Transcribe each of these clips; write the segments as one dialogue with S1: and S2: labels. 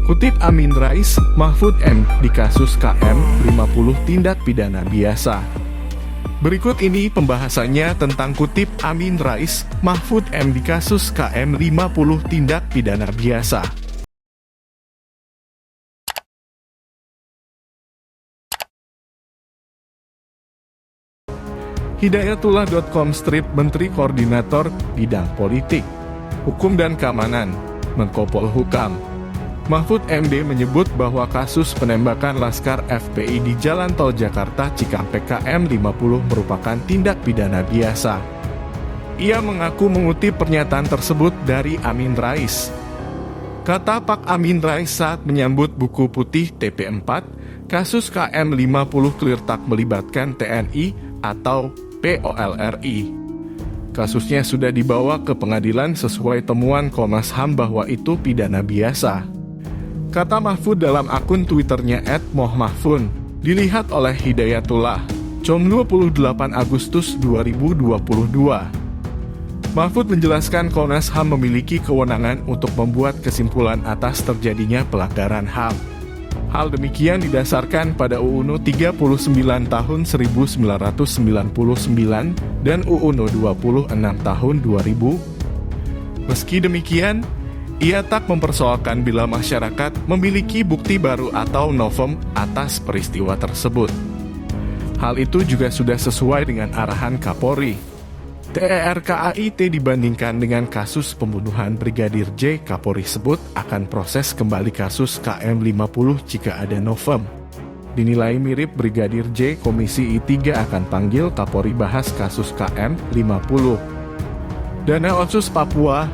S1: Kutip Amin Rais, Mahfud M di kasus KM 50 tindak pidana biasa. Berikut ini pembahasannya tentang kutip Amin Rais, Mahfud M di kasus KM 50 tindak pidana biasa. Hidayatullah.com strip Menteri Koordinator Bidang Politik, Hukum dan Keamanan, Menko Polhukam, Mahfud MD menyebut bahwa kasus penembakan Laskar FPI di Jalan Tol Jakarta Cikampek KM 50 merupakan tindak pidana biasa. Ia mengaku mengutip pernyataan tersebut dari Amin Rais. Kata Pak Amin Rais saat menyambut buku putih TP4, kasus KM 50 clear-tak melibatkan TNI atau POLRI. Kasusnya sudah dibawa ke pengadilan sesuai temuan Komnas HAM bahwa itu pidana biasa. Kata Mahfud dalam akun Twitternya @mohmahfun, dilihat oleh Hidayatullah, com 28 Agustus 2022. Mahfud menjelaskan Komnas HAM memiliki kewenangan untuk membuat kesimpulan atas terjadinya pelanggaran HAM. Hal demikian didasarkan pada UU No 39 tahun 1999 dan UU No 26 tahun 2000. Meski demikian, ia tak mempersoalkan bila masyarakat memiliki bukti baru atau novum atas peristiwa tersebut. Hal itu juga sudah sesuai dengan arahan Kapolri. TERKAIT dibandingkan dengan kasus pembunuhan Brigadir J, Kapolri sebut akan proses kembali kasus KM 50 jika ada novum. Dinilai mirip Brigadir J, Komisi I3 akan panggil Kapolri bahas kasus KM 50. Dana Otsus Papua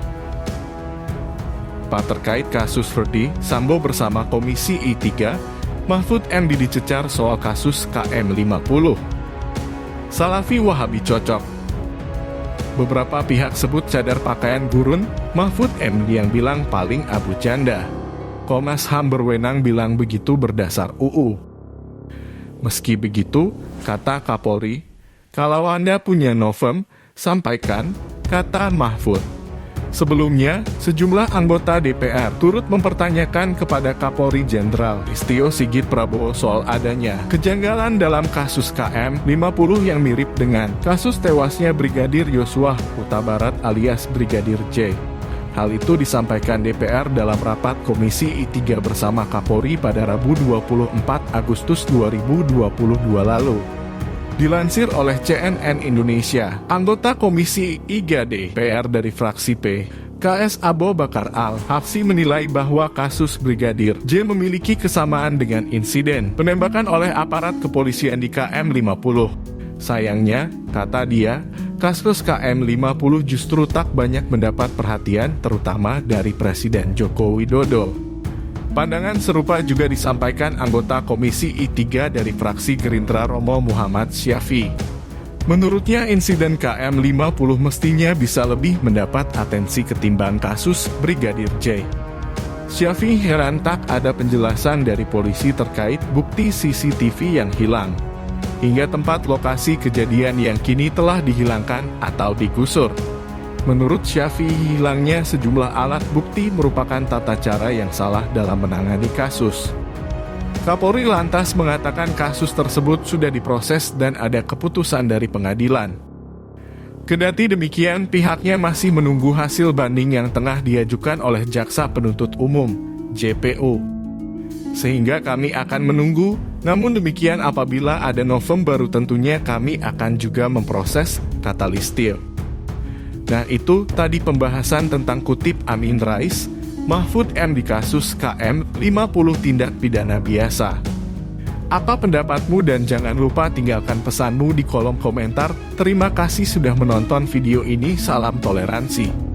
S1: terkait kasus Verdi Sambo bersama Komisi I3, Mahfud MD dicecar soal kasus KM 50. Salafi Wahabi cocok. Beberapa pihak sebut cadar pakaian gurun, Mahfud MD yang bilang paling abu canda. Komnas HAM berwenang bilang begitu berdasar UU. Meski begitu, kata Kapolri, kalau Anda punya novum, sampaikan, kata Mahfud. Sebelumnya, sejumlah anggota DPR turut mempertanyakan kepada Kapolri Jenderal Listio Sigit Prabowo soal adanya kejanggalan dalam kasus KM 50 yang mirip dengan kasus tewasnya Brigadir Yosua Huta Barat alias Brigadir J. Hal itu disampaikan DPR dalam rapat Komisi I3 bersama Kapolri pada Rabu 24 Agustus 2022 lalu. Dilansir oleh CNN Indonesia, anggota Komisi I3 DPR dari fraksi P, KS Abo Bakar Al-Hafsi menilai bahwa kasus Brigadir J memiliki kesamaan dengan insiden penembakan oleh aparat kepolisian di KM 50. Sayangnya, kata dia, kasus KM 50 justru tak banyak mendapat perhatian terutama dari Presiden Joko Widodo. Pandangan serupa juga disampaikan anggota Komisi I3 dari fraksi Gerindra Romo Muhammad Syafi. Menurutnya insiden KM 50 mestinya bisa lebih mendapat atensi ketimbang kasus Brigadir J. Syafi heran tak ada penjelasan dari polisi terkait bukti CCTV yang hilang, hingga tempat lokasi kejadian yang kini telah dihilangkan atau digusur. Menurut Syafi, hilangnya sejumlah alat bukti merupakan tata cara yang salah dalam menangani kasus. Kapolri lantas mengatakan kasus tersebut sudah diproses dan ada keputusan dari pengadilan. Kendati demikian, pihaknya masih menunggu hasil banding yang tengah diajukan oleh Jaksa Penuntut Umum, JPU. Sehingga kami akan menunggu, namun demikian apabila ada novum baru tentunya kami akan juga memproses, kata Listio. Nah itu tadi pembahasan tentang kutip Amin Rais, Mahfud M di kasus KM 50 tindak pidana biasa. Apa pendapatmu dan jangan lupa tinggalkan pesanmu di kolom komentar. Terima kasih sudah menonton video ini, salam toleransi.